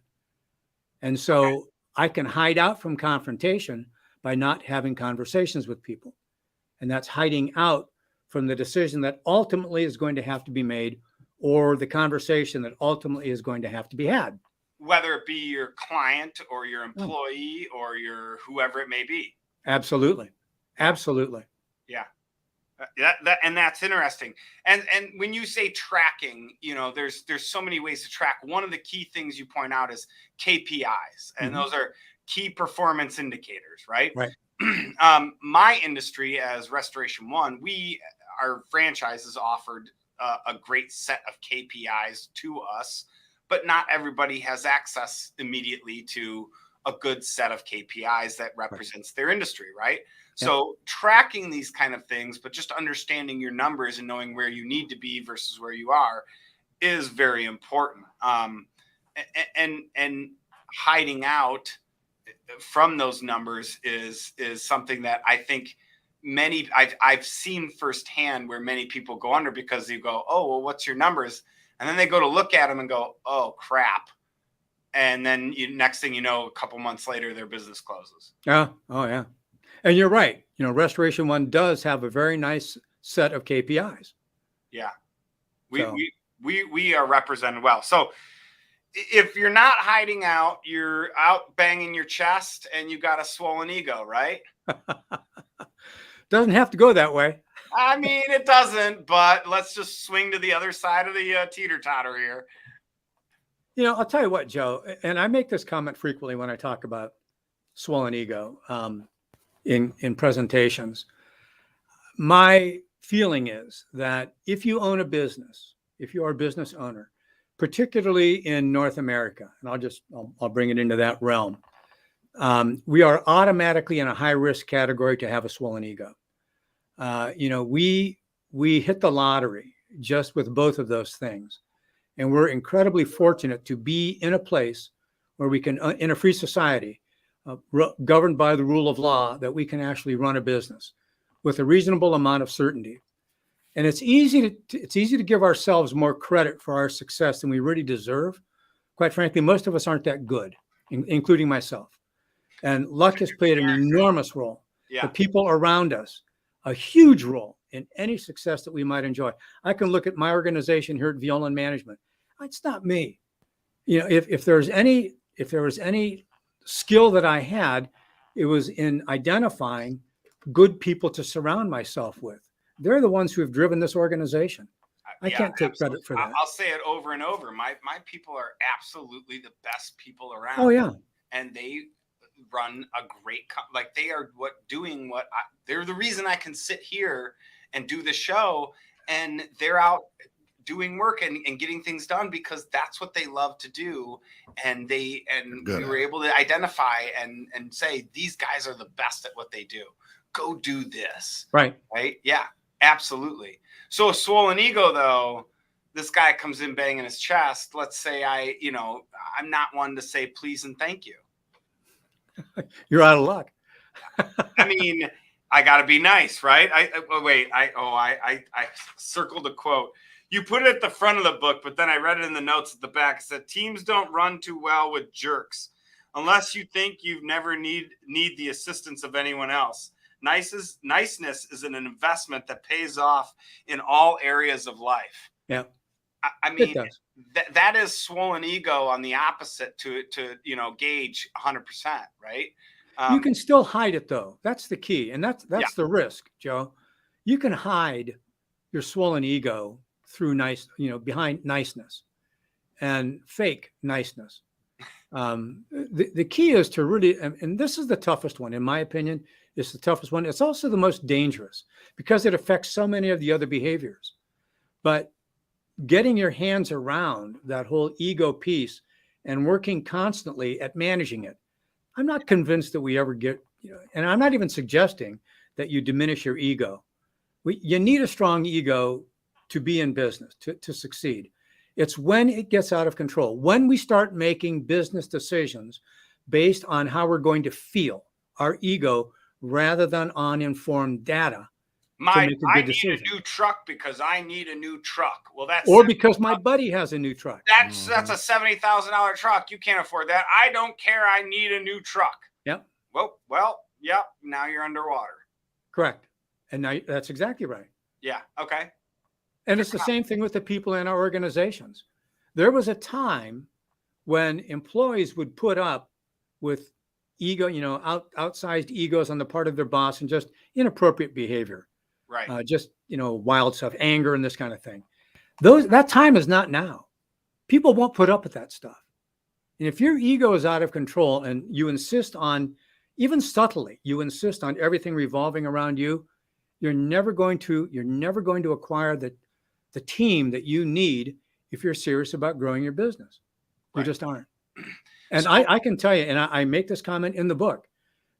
And so I can hide out from confrontation by not having conversations with people. And that's hiding out from the decision that ultimately is going to have to be made or the conversation that ultimately is going to have to be had. Whether it be your client or your employee or your whoever it may be. Absolutely. Absolutely. Yeah. And that's interesting. And when you say tracking, there's so many ways to track. One of the key things you point out is KPIs, and those are key performance indicators, right? Right. My industry as Restoration One, our franchises offered a great set of KPIs to us, but not everybody has access immediately to a good set of KPIs that represents their industry, right? So tracking these kind of things, but just understanding your numbers and knowing where you need to be versus where you are is very important. And hiding out from those numbers is something that I think I've seen firsthand where many people go under because you go, "Oh, well, what's your numbers?" And then they go to look at them and go, "Oh, crap." And then next thing you know, a couple months later, their business closes. Yeah. Oh, yeah. And you're right. Restoration One does have a very nice set of KPIs. Yeah. We are represented well. So if you're not hiding out, you're out banging your chest and you got a swollen ego, right? Doesn't have to go that way. I mean, it doesn't, but let's just swing to the other side of the teeter-totter here. I'll tell you what, Joe, and I make this comment frequently when I talk about swollen ego in presentations. My feeling is that if you own a business, if you are a business owner, particularly in North America, and I'll bring it into that realm, we are automatically in a high risk category to have a swollen ego. We hit the lottery just with both of those things. And we're incredibly fortunate to be in a place where we can, in a free society, governed by the rule of law, that we can actually run a business with a reasonable amount of certainty. And it's easy to give ourselves more credit for our success than we really deserve. Quite frankly, most of us aren't that good, including myself. And luck has played an enormous role. Yeah. The people around us, a huge role in any success that we might enjoy. I can look at my organization here at Viola Management. It's not me. You know, if there was any skill that I had, it was in identifying good people to surround myself with. They're the ones who have driven this organization. I can't take credit for that. I'll say it over and over. My people are absolutely the best people around. Oh yeah. And they run a great, they are they're the reason I can sit here and do the show, and they're out doing work and getting things done because that's what they love to do. And we were able to identify and say, these guys are the best at what they do. Go do this. Right. Right. Yeah, absolutely. So a swollen ego, though, this guy comes in banging his chest. Let's say I'm not one to say please and thank you. You're out of luck. I mean, I got to be nice, right? I circled a quote. You put it at the front of the book, but then I read it in the notes at the back. It said, teams don't run too well with jerks unless you think you've never need the assistance of anyone else. Niceness is an investment that pays off in all areas of life. Yeah. I mean, that is swollen ego on the opposite to gauge 100%, right? You can still hide it though. That's the key. And that's the risk, Joe. You can hide your swollen ego through behind niceness and fake niceness. The key is to really, and this is the toughest one, in my opinion, it's the toughest one. It's also the most dangerous because it affects so many of the other behaviors. But getting your hands around that whole ego piece and working constantly at managing it, I'm not convinced that we ever get, and I'm not even suggesting that you diminish your ego. You need a strong ego to be in business, to succeed. It's when it gets out of control, when we start making business decisions based on how we're going to feel, our ego, rather than on informed data. I need a new truck because I need a new truck. Well, because my buddy has a new truck. That's a $70,000 truck. You can't afford that. I don't care. I need a new truck. Yep. Well, yep. Now you're underwater. Correct. And now that's exactly right. Yeah. Okay. And it's the same thing with the people in our organizations. There was a time when employees would put up with ego, outsized egos on the part of their boss and just inappropriate behavior. Right. Wild stuff, anger and this kind of thing. That time is not now. People won't put up with that stuff. And if your ego is out of control and you insist on, even subtly, you insist on everything revolving around you, you're never going to acquire the team that you need if you're serious about growing your business. You just aren't. And I can tell you, and I make this comment in the book,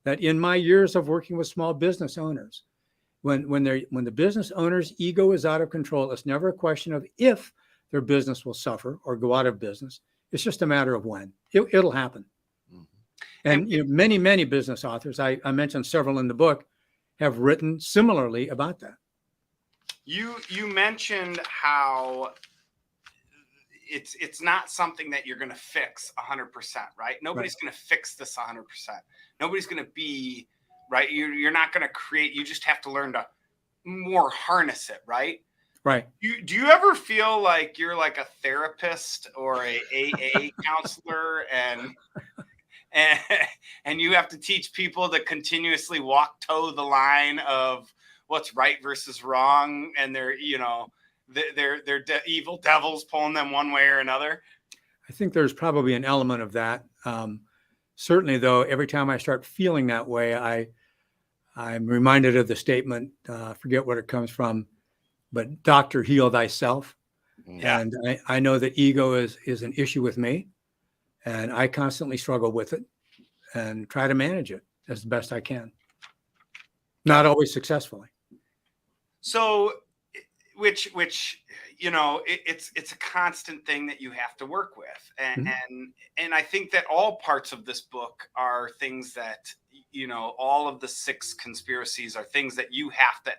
that in my years of working with small business owners, when the business owner's ego is out of control, it's never a question of if their business will suffer or go out of business. It's just a matter of when. It'll happen. Mm-hmm. And many business authors, I mentioned several in the book, have written similarly about that. You mentioned how it's not something that you're going to fix 100%, right? Nobody's going to fix this 100%. Nobody's going to be right. You're not going to create. You just have to learn to more harness it, right? Right. Do you ever feel like you're like a therapist or a AA counselor and you have to teach people to continuously toe the line of what's right versus wrong, and they're evil devils pulling them one way or another? I think there's probably an element of that. Certainly, though, every time I start feeling that way, I'm reminded of the statement, forget what it comes from, but doctor, heal thyself. Yeah. And I know that ego is an issue with me, and I constantly struggle with it and try to manage it as the best I can. Not always successfully. So which it's a constant thing that you have to work with, Mhm. and I think that all parts of this book are things that, all of the 6 conspiracies are things that you have to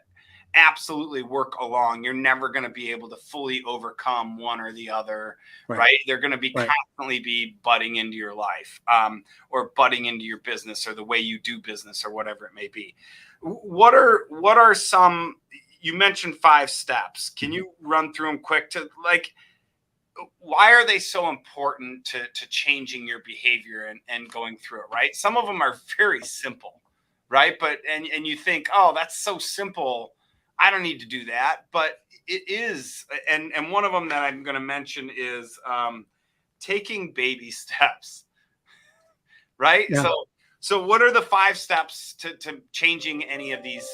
absolutely work along. You're never going to be able to fully overcome one or the other, Right. right? They're going to be Right. constantly be butting into your life, or butting into your business or the way you do business or whatever it may be. What are some, you mentioned 5 steps. Can you run through them quick to, like, why are they so important to changing your behavior and going through it, right? Some of them are very simple, right? But and you think, oh, that's so simple, I don't need to do that. But it is. And one of them that I'm going to mention is taking baby steps, right? Yeah. So what are the 5 steps to changing any of these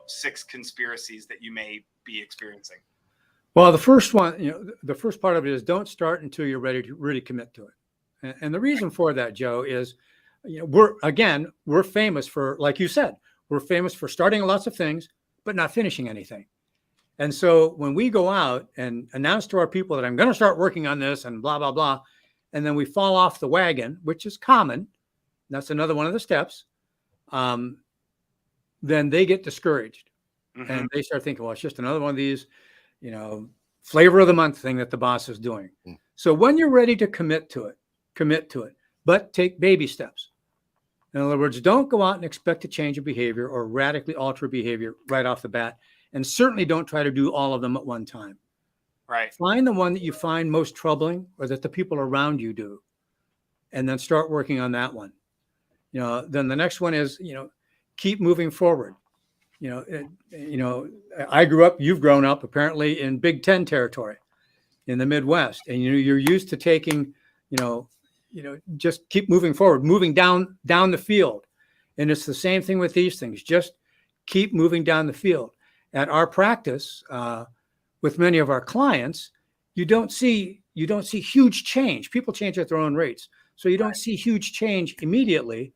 6 conspiracies that you may be experiencing? Well, the first one, the first part of it is don't start until you're ready to really commit to it. And the reason for that, Joe, is, we're famous for, like you said, we're famous for starting lots of things, but not finishing anything. And so when we go out and announce to our people that I'm going to start working on this and blah, blah, blah, and then we fall off the wagon, which is common, that's another one of the steps, then they get discouraged. Mm-hmm. And they start thinking, well, it's just another one of these, flavor of the month thing that the boss is doing. Mm. So when you're ready to commit to it, but take baby steps. In other words, don't go out and expect to change a behavior or radically alter behavior right off the bat. And certainly don't try to do all of them at one time. Right. Find the one that you find most troubling or that the people around you do, and then start working on that one. Then the next one is, keep moving forward. I grew up, you've grown up apparently in Big Ten territory in the Midwest, and you're used to taking, just keep moving forward, moving down the field. And it's the same thing with these things. Just keep moving down the field. At our practice, with many of our clients, you don't see huge change. People change at their own rates. So you don't see huge change immediately.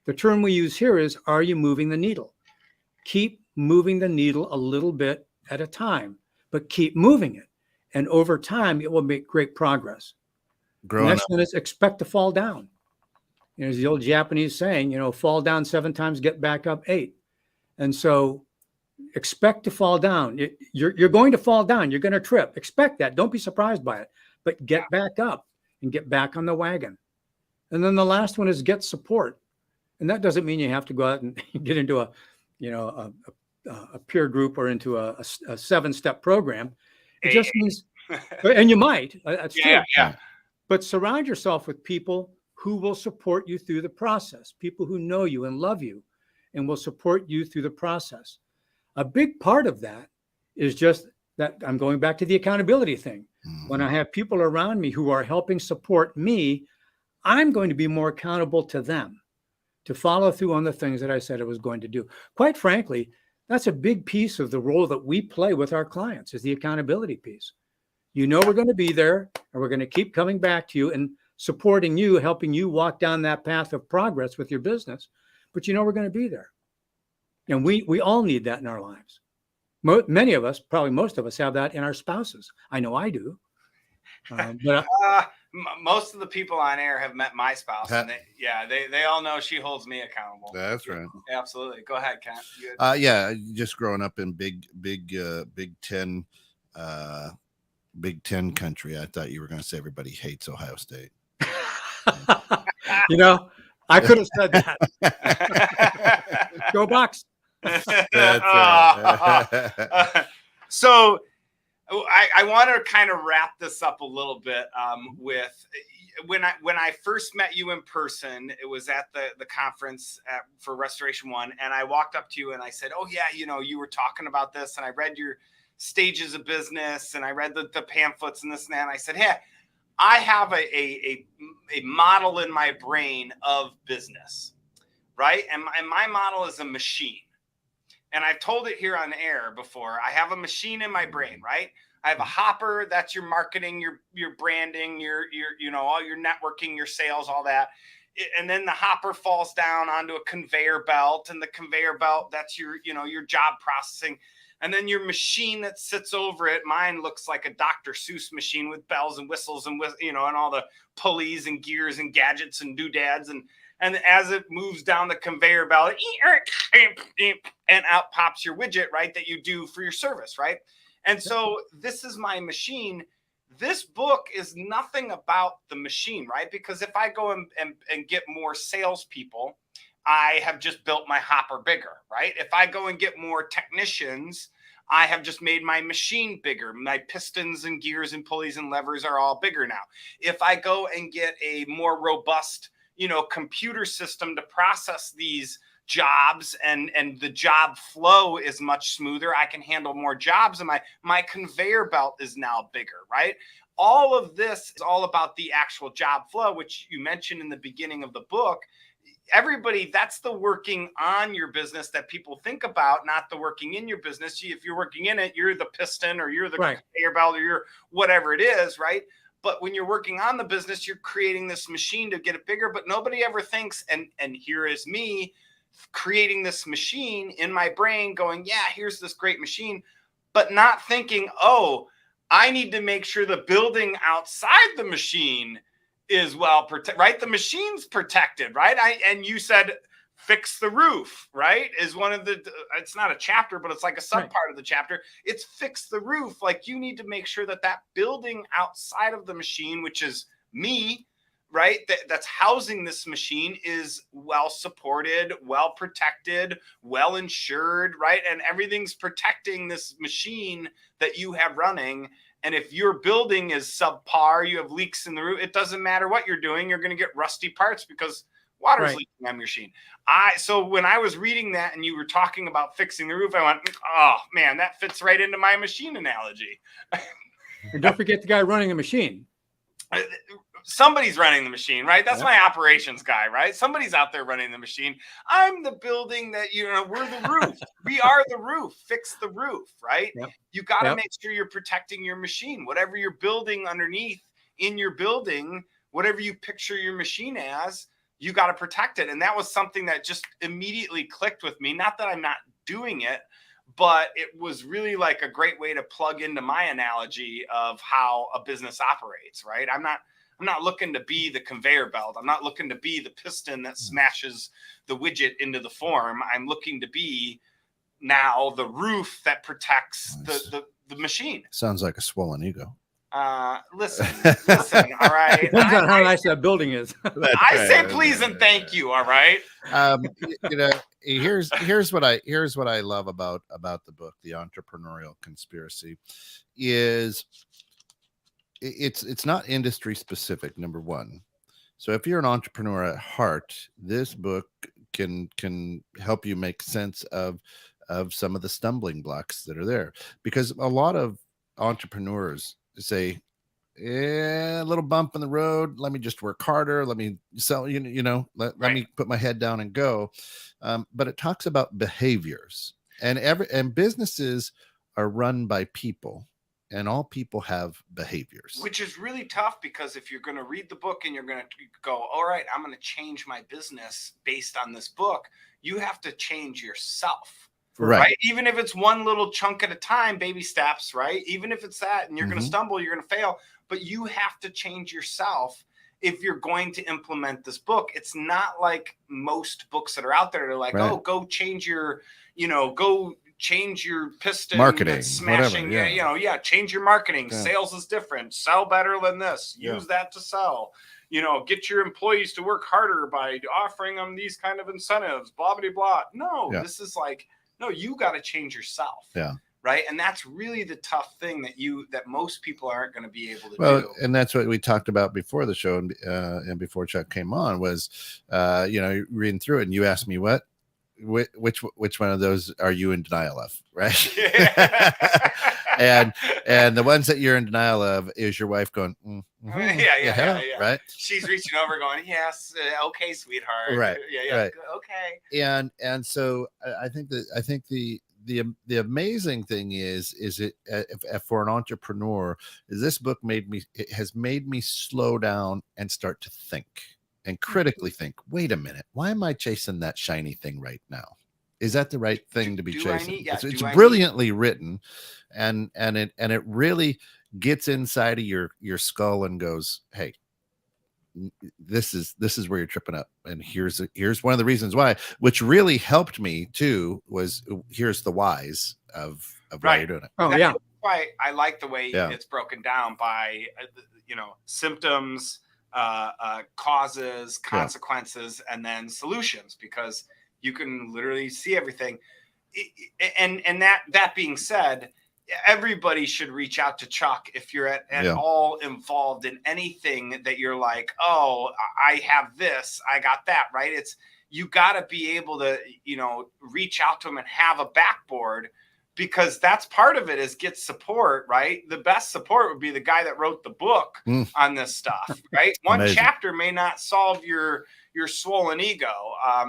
The term we use here is, are you moving the needle? Keep moving the needle a little bit at a time, but keep moving it. And over time, it will make great progress. The next one is expect to fall down. There's the old Japanese saying, fall down 7 times, get back up 8. And so expect to fall down. You're going to fall down. You're going to trip. Expect that. Don't be surprised by it, but get back up and get back on the wagon. And then the last one is get support. And that doesn't mean you have to go out and get into a peer group or into a 7-step program. It just means, and you might, that's true. Yeah. But surround yourself with people who will support you through the process, people who know you and love you and will support you through the process. A big part of that is just that I'm going back to the accountability thing. Mm-hmm. When I have people around me who are helping support me, I'm going to be more accountable to them to follow through on the things that I said I was going to do. Quite frankly, that's a big piece of the role that we play with our clients, is the accountability piece. We're going to be there, and we're going to keep coming back to you and supporting you, helping you walk down that path of progress with your business. But we're going to be there. And we all need that in our lives. Many of us, probably most of us, have that in our spouses. I know I do. Most of the people on air have met my spouse, and they all know she holds me accountable. That's right. Absolutely. Go ahead, Kent. Just growing up in Big Ten country, I thought you were going to say everybody hates Ohio State. I could have said that. Go Bucks. That's right. So I want to kind of wrap this up a little bit with when I first met you in person. It was at the conference for Restoration One, and I walked up to you and I said, "Oh yeah, you were talking about this, and I read your stages of business, and I read the pamphlets and this and that." And I said, "Hey, I have a model in my brain of business, right? And my model is a machine. And I've told it here on air before. I have a machine in my brain, right? I have a hopper. That's your marketing, your branding, your all your networking, your sales, all that. And then the hopper falls down onto a conveyor belt, and the conveyor belt, that's your job processing. And then your machine that sits over it, mine looks like a Dr. Seuss machine with bells and whistles and, and all the pulleys and gears and gadgets and doodads. And as it moves down the conveyor belt, and out pops your widget, right, that you do for your service, right? And so this is my machine. This book is nothing about the machine, right? Because if I go and get more salespeople, I have just built my hopper bigger, right? If I go and get more technicians, I have just made my machine bigger. My pistons and gears and pulleys and levers are all bigger now. If I go and get a more robust, computer system to process these jobs and the job flow is much smoother, I can handle more jobs, and my conveyor belt is now bigger, right? All of this is all about the actual job flow, which you mentioned in the beginning of the book. Everybody, that's the working on your business that people think about, not the working in your business. If you're working in it, you're the piston or you're the conveyor belt or you're whatever it is, right? But when you're working on the business, you're creating this machine to get it bigger, but nobody ever thinks, and here is me creating this machine in my brain going, yeah, here's this great machine, but not thinking, oh, I need to make sure the building outside the machine is well protected, right? The machine's protected, right? And you said fix the roof, right? Is one of it's not a chapter, but it's like a sub part of the chapter. It's fix the roof. Like you need to make sure that building outside of the machine, which is me, right? That's housing this machine is well supported, well protected, well insured, right? And everything's protecting this machine that you have running. And if your building is subpar, you have leaks in the roof, it doesn't matter what you're doing, you're going to get rusty parts because water's leaking on your machine. So when I was reading that and you were talking about fixing the roof, I went, oh man, that fits right into my machine analogy. And don't forget the guy running the machine. Somebody's running the machine, right? That's my operations guy, right? Somebody's out there running the machine. I'm the building that, we're the roof. We are the roof. Fix the roof, right? Yep. You got to make sure you're protecting your machine. Whatever you're building underneath in your building, whatever you picture your machine as, you got to protect it. And that was something that just immediately clicked with me. Not that I'm not doing it, but it was really like a great way to plug into my analogy of how a business operates, right? I'm not looking to be the conveyor belt. I'm not looking to be the piston that smashes the widget into the form. I'm looking to be now the roof that protects the machine. Sounds like a swollen ego. Listen, all right. Depends on how nice that building is. I say please and thank you, all right? Here's what I love about the book, The Entrepreneurial Conspiracy, is it's not industry specific, number one. So if you're an entrepreneur at heart, this book can help you make sense of some of the stumbling blocks that are there, because a lot of entrepreneurs say, a little bump in the road, let me just work harder, let me sell, let me put my head down and go. But it talks about behaviors, and businesses are run by people. And all people have behaviors. Which is really tough, because if you're going to read the book and you're going to go, all right, I'm going to change my business based on this book, you have to change yourself. Right? Even if it's one little chunk at a time, baby steps, right? Even if it's that and you're going to stumble, you're going to fail, but you have to change yourself if you're going to implement this book. It's not like most books that are out there. They're like, oh, go change your, change your piston, marketing, smashing, whatever, change your marketing. Sales is different. Sell better than this. Use that to sell. Get your employees to work harder by offering them these kind of incentives. Blah blah blah. No, this is like, no, you got to change yourself. Yeah. Right. And that's really the tough thing that most people aren't going to be able to do. And that's what we talked about before the show and before Chuck came on was, reading through it, and you asked me which one of those are you in denial of, right? and the ones that you're in denial of is your wife going, yeah, right? She's reaching over going, yes, okay, sweetheart, right, right. Okay. And so I think the amazing thing is it if for an entrepreneur is this book has made me slow down and start to think and critically think, wait a minute, why am I chasing that shiny thing right now? Is that the right thing to be do I chasing? need- yeah, It's do I brilliantly written, and it really gets inside of your skull and goes, hey, this is where you're tripping up, and here's one of the reasons why, which really helped me too, was here's the whys of why you're doing it. Oh, yeah. That's why I like the way Yeah. it's broken down by symptoms, causes, consequences, and then solutions, because you can literally see everything. And that being said, everybody should reach out to Chuck if you're at all involved in anything that you're like, oh, I have this, I got that, right? You got to be able to, reach out to him and have a backboard, because that's part of it, is get support, right? The best support would be the guy that wrote the book on this stuff, right? One Amazing. chapter may not solve your swollen ego.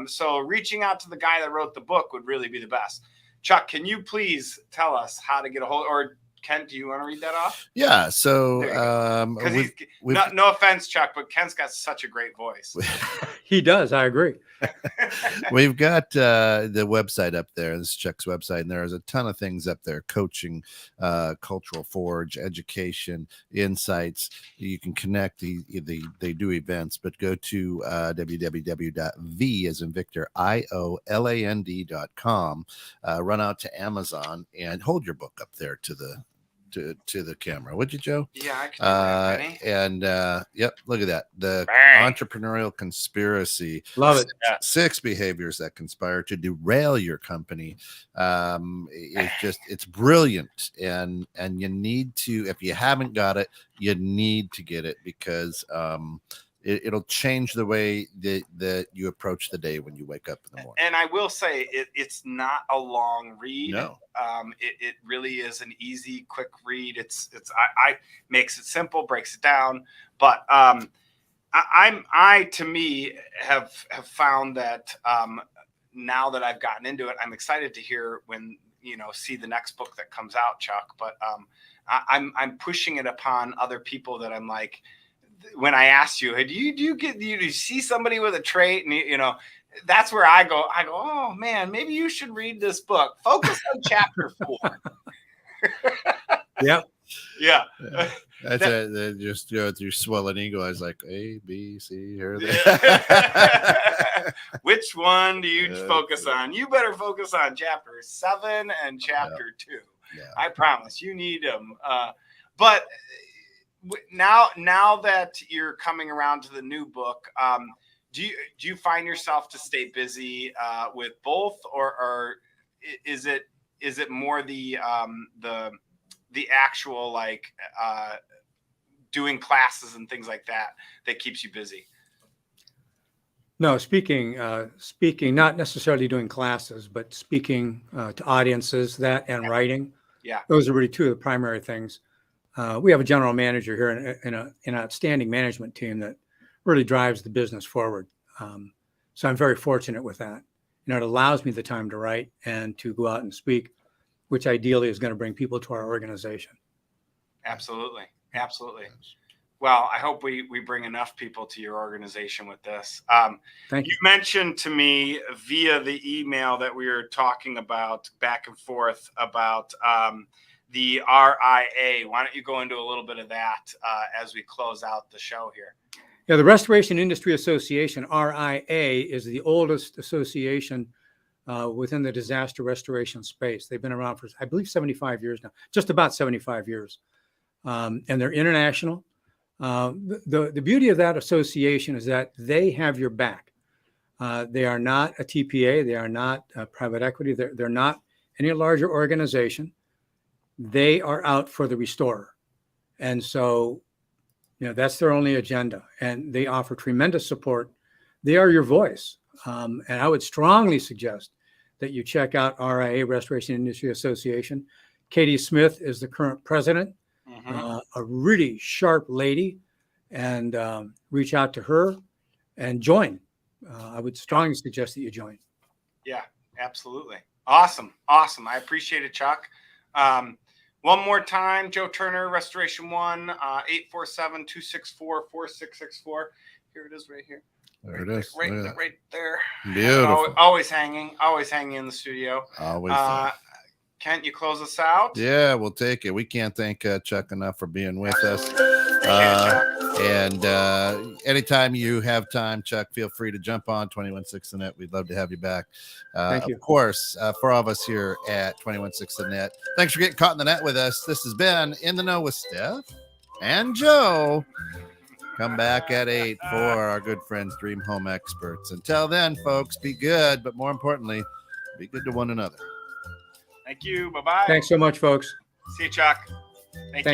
So reaching out to the guy that wrote the book would really be the best. Chuck, can you please tell us how to get a hold, or Kent, do you want to read that off? Yeah. So, no offense, Chuck, but Kent's got such a great voice. He does. I agree. We've got the website up there. This is Chuck's website, and there's a ton of things up there: coaching, cultural forge, education, insights. You can connect. They do events, but go to www.v as in Victor IOLAND.com. Run out to Amazon and hold your book up there to the camera, would you, Joe? Yeah, I can do that, Penny. And yep, look at that. The Entrepreneurial Conspiracy. Love it. 6 behaviors that conspire to derail your company. It's brilliant, and you need to, if you haven't got it, you need to get it, because it'll change the way that you approach the day when you wake up in the morning. And I will say, it's not a long read. No. It really is an easy, quick read. I makes it simple, breaks it down. But I to me have found that now that I've gotten into it, I'm excited to hear when see the next book that comes out, Chuck. But I'm pushing it upon other people that I'm like, when I asked you, hey, do you see somebody with a trait, and that's where I go, oh man, maybe you should read this book. Focus on chapter 4. Yep. Yeah. That's it. Just through swelling ego. I was like, A, B, C, here, there. Which one do you focus on? You better focus on chapter 7 and chapter 2. Yeah. I promise you need them. But now that you're coming around to the new book, do you find yourself to stay busy with both, or is it more the actual, like, doing classes and things like that keeps you busy? No, speaking, not necessarily doing classes, but speaking to audiences, and writing. Yeah. Those are really 2 of the primary things. We have a general manager here and an outstanding management team that really drives the business forward. So I'm very fortunate with that. It allows me the time to write and to go out and speak, which ideally is going to bring people to our organization. Absolutely. Absolutely. Well, I hope we bring enough people to your organization with this. Thank you. You mentioned to me via the email that we were talking about back and forth about the RIA. Why don't you go into a little bit of that as we close out the show here? Yeah, the Restoration Industry Association, RIA, is the oldest association within the disaster restoration space. They've been around for, I believe, 75 years now, just about 75 years. And they're international. The beauty of that association is that they have your back. They are not a TPA. They are not private equity. They're not any larger organization. They are out for the restorer. And so, that's their only agenda. And they offer tremendous support. They are your voice. And I would strongly suggest that you check out RIA, Restoration Industry Association. Katie Smith is the current president, a really sharp lady, and reach out to her and join. I would strongly suggest that you join. Yeah, absolutely. Awesome. I appreciate it, Chuck. One more time, Joe Turner, Restoration One, 847-264-4664. Here it is right here. There it is. Look at that. Right there. Beautiful. Always hanging in the studio. Always. Kent, you close us out? Yeah, we'll take it. We can't thank Chuck enough for being with us. And anytime you have time, Chuck, feel free to jump on 216 The Net. We'd love to have you back. Thank you. Of course, for all of us here at 216 The Net, thanks for getting caught in the net with us. This has been In the Know with Steph and Joe. Come back at 8 for our good friends, Dream Home Experts. Until then, folks, be good, but more importantly, be good to one another. Thank you. Bye-bye. Thanks so much, folks. See you, Chuck. Thank Thanks. you.